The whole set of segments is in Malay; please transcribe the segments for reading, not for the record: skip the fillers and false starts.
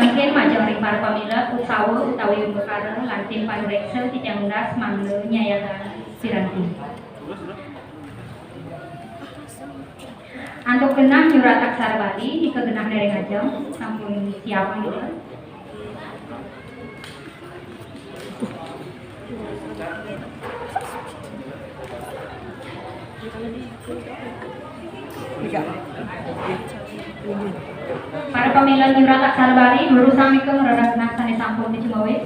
mangkin majeng ring para pamila usawa utawi bekara lan tim panureksa titiang das mangle nyayagan piranti. Antuk genah nyurat aksara Bali di kegenah dari ngajeng sampun siap gitu. Para pamila nyurat aksara Bali guru sami ke ngerodak genah sane sampun dicimawis.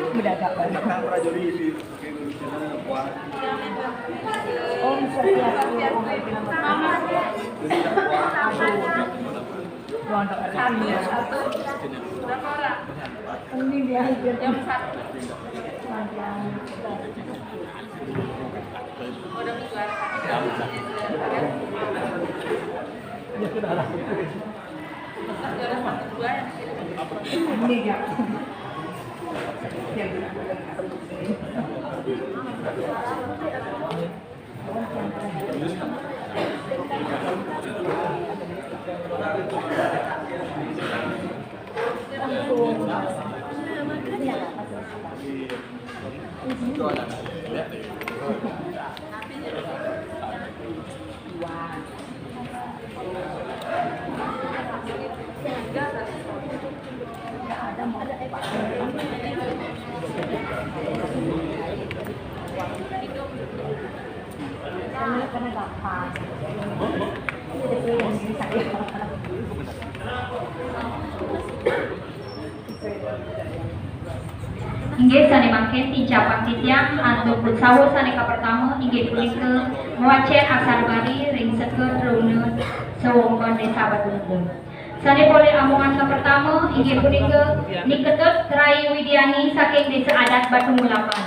Mendadak banget. Oh, ini dia jam 1. Ini ya. Karena gampang. Inggih sane mangken tincapan titiang antuk sawo sane ka pertama inggih punika mewacen aksara Bali ring seket rune sewongkon desa Batulung. Sane boleh amongan ka pertama inggih punika Niketut Trai Widiani saking desa adat Batunggulapan.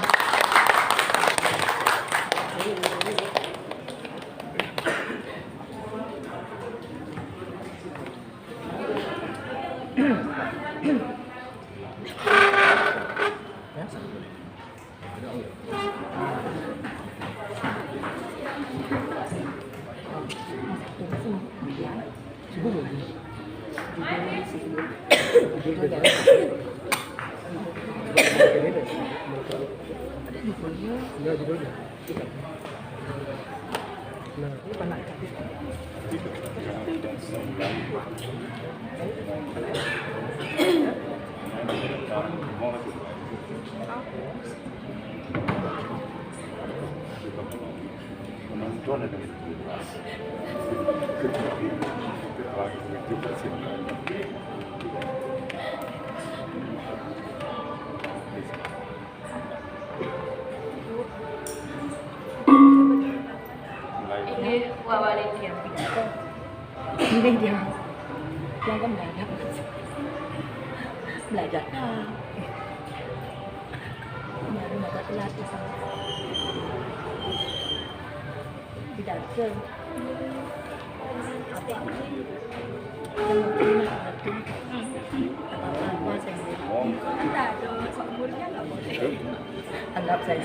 Ini wawali dia. Ini dia. Yang kan belajar. Belajar. Baru mata telat sama. Tidak ke. Anggap saya.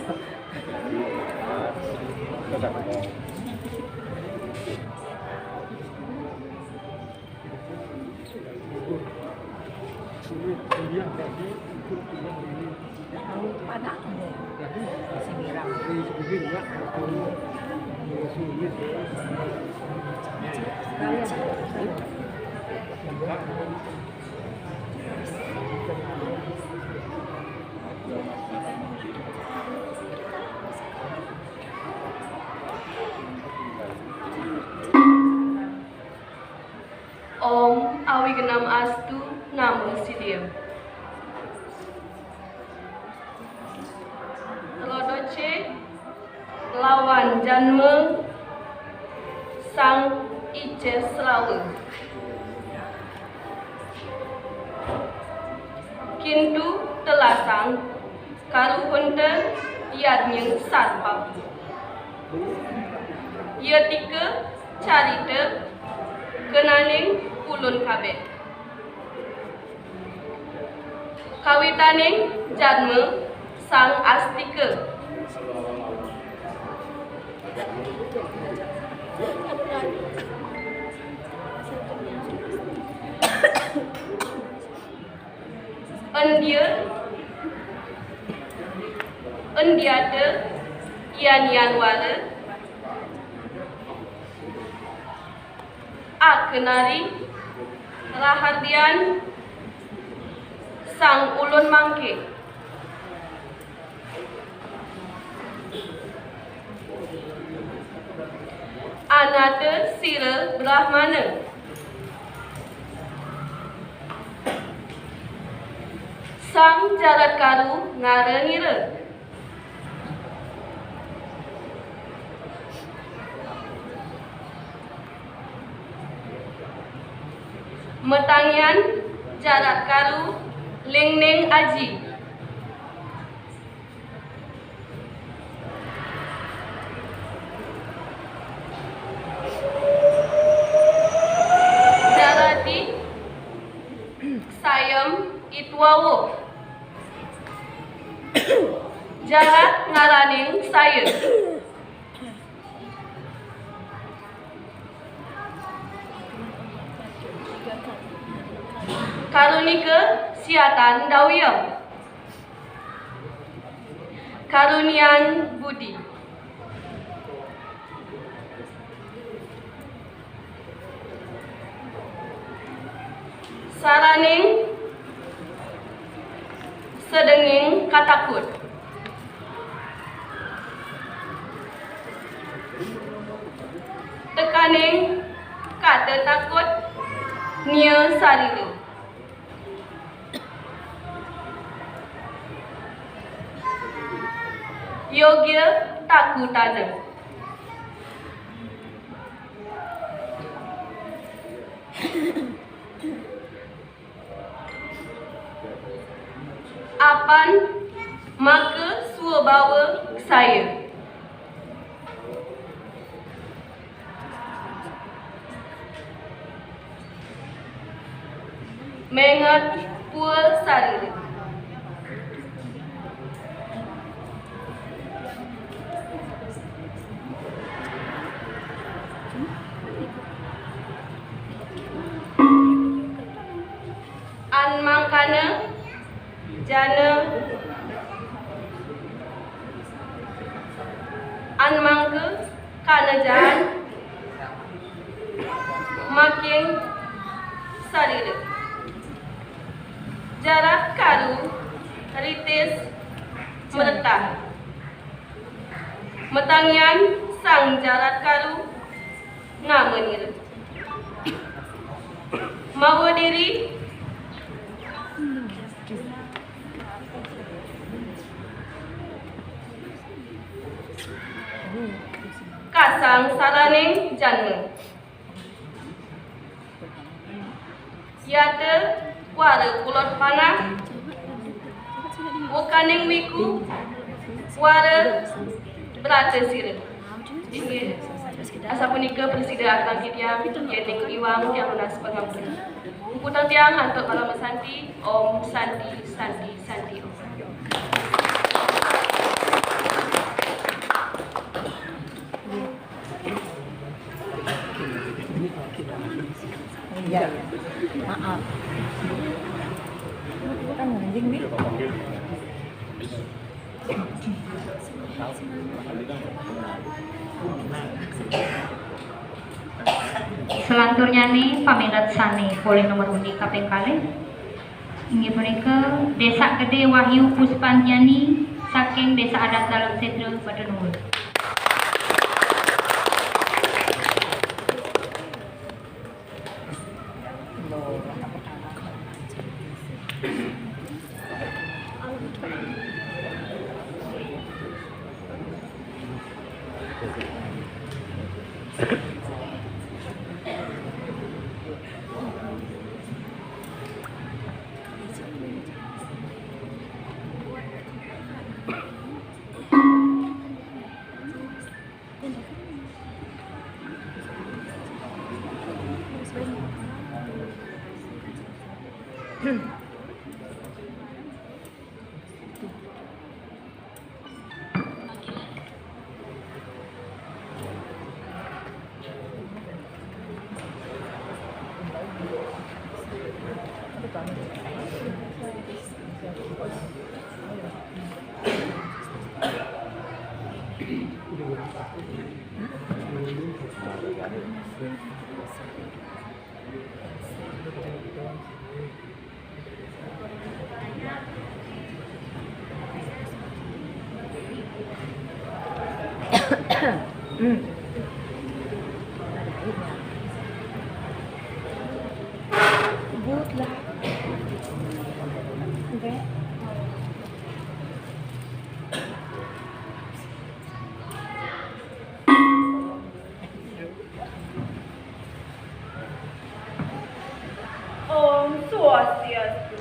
Om awi genam astu namo sidiem. Telodoce lawan janme sang ice selawe. Kintu telasang karuhunde yadnyeng satpap. Ia tika carita kenaning ulun kabeh. Kawitaning janma Sang Astika. Endiata Ian wala Akenari Rahardian Sang ulun mangke. Anata Sira Brahmana. Sang Jarat Karu Ngaranira. Metangian Jarat Karu Lingneng Aji. Jarati Sayam Itwawo. Jarat ngaraning saya. Karunika Siatan Dawiyam. Karunian Budi. Saraning sedenging katakut. Tekaning kata takut nia sarila. Yogya takutana. Apan maka swabawa saya. Mengat pua sarila. Anmangkana jana anmangka kana jahan makin sarila. Jarat Karu Rites Meretah. Metangian Sang Jarat Karu Ngamanira. Mawa diri Kasang saraning janma. Yata wara kulot panah. Wakaning wiku wara berata sira. Inggih asapunika presida bangkit yang yening iwang yang lunas pengampun. Puntang tiang antuk malam santi. Om Santi Santi Santi Om. Ya, maaf. Kan anjing nih. Selanturnya nih pamilat sani polling nomor undi kaping kalih. Inggih punika Desa Gede Wahyu Puspantiani saking Desa Adat Dalam Sedra Badenur. Good luck. Okay. Om Swastiastu.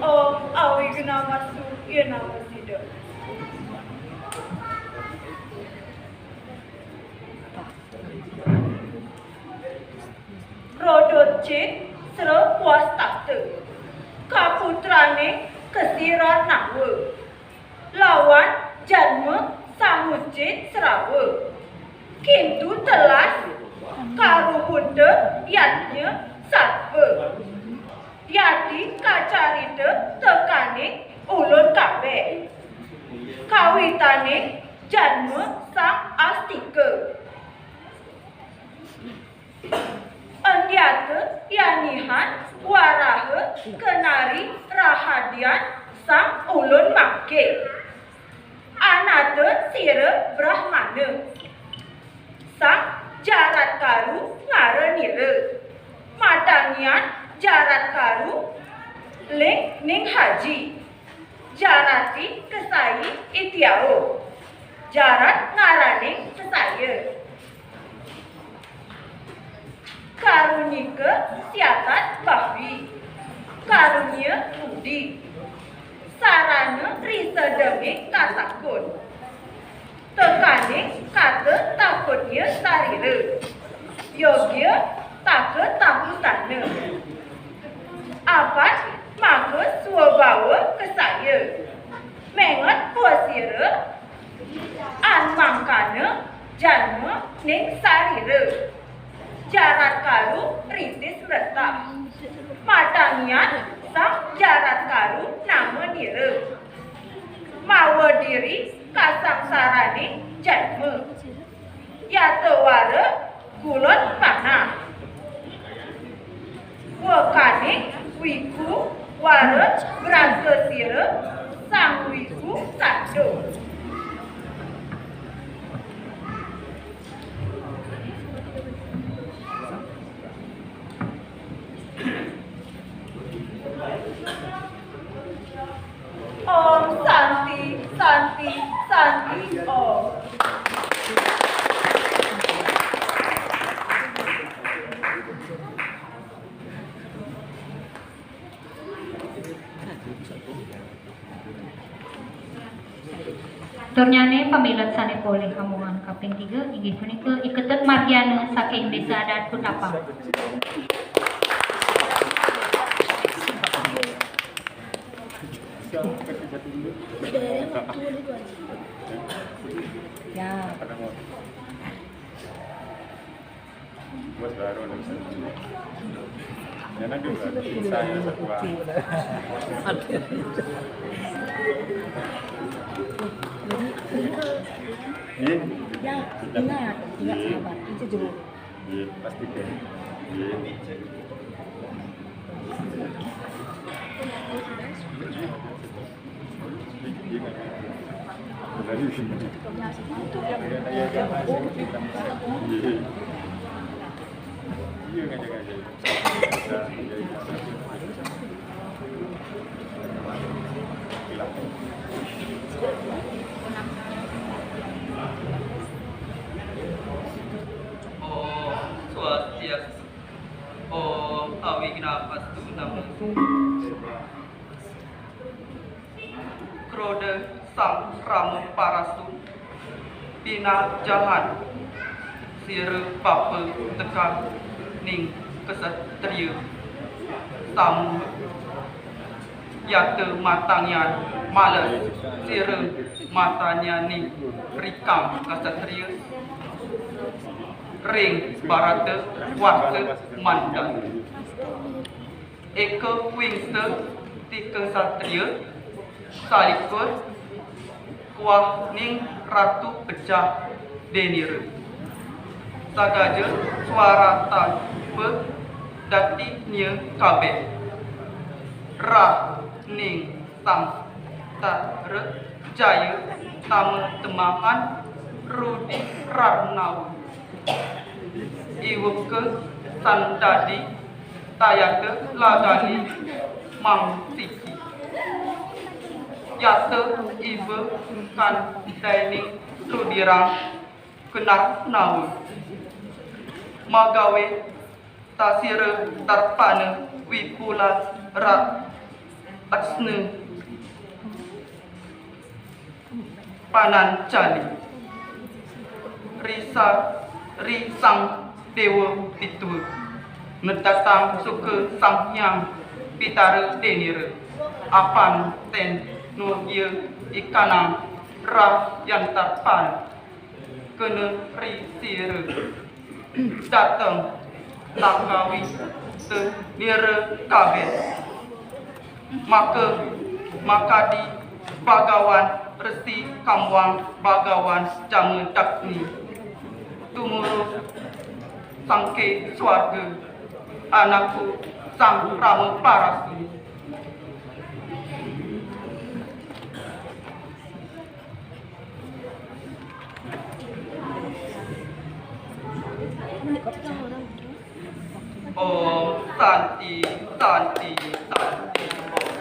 Om Awignamastu Yenamasida. Rodocik Sera Puastakta. Kaputrane Kesiran Nawa. Lawan Janma Samucit Serawa. Kintu telas Karuhunda Yatnya Satwa. Yati kacarita tekane ulun kabeh. Kawitane Janma Sang Astika. Andyata Yanihan Waraha Kenari Rahadian Sang Ulun Make. Anata Sira Brahmana. Sang Jarat Karu Ngaranira. Matangian Jarat Karu Ling Ning Haji. Jarati Kesai Itiao. Jarat Ngaraning Kesaya. Karunika Siatat Bahwi. Karunia Budi. Sarana Risa Demi Katakun. Tekane Kata Takutnya Sarira. Yogya Taka Takutana. Apat Maka Swabawa Kesaya. Mengat Puasira. Anmangkana Janma Ning Sarira. Jarat Karu Ritis Reta. Matangian Sang Jarat Karu Nama Nira. Mawa diri Kasangsarane Janma. Yatawara Gulon Panah. Wakane Wiku Wara Brasasira Sang Wiku Sado. Om Santi Santi Santi Om. Turnyane pamilat sanepole kamungan kaping 3 inggih punika Iketut Margiana saking Desa Adat Kutapang. Ya. Buat baru nih. Jangan juga saya setua. Iya. Ya, ingat sahabat, itu dulu. Iya, pasti kan. Iya. Dari sini. Iya ngajak-ngajak. Om Swastiastu. Om Awignamastu Namo. Krode Sang Rama Parastu. Bina Jahan. Sira Papa Tekan Ning Kesatria. Tamu Yata Matangyan Malas Sira Matanya Ning Rikam Kesatria. Ring Barata Wasa Manda. Eka Wingster Tika Satria. Salikut Kuah Ning Ratu Pecah denira. Sagaja suara tanpa dati nya kabeh. Ra ning sam tar jaya tama temahan rudi rarnau. Iwuke sandadi tayake lagani mang siki. Yate ibu kan dining rudirang kenar nau. Magawe tasire tarpane wipula ra taksne panan cali. Risang dewa pitu mendatang suke samhyang pitara denira apan ten nugia ikanang ra yang tarpan kena risira datang takawi se nira kabeh maka di bagawan resi kamwang bagawan jangan takni tumuru sangke swarga anakku sang rama parasi. Om Santi Santi Santi Om.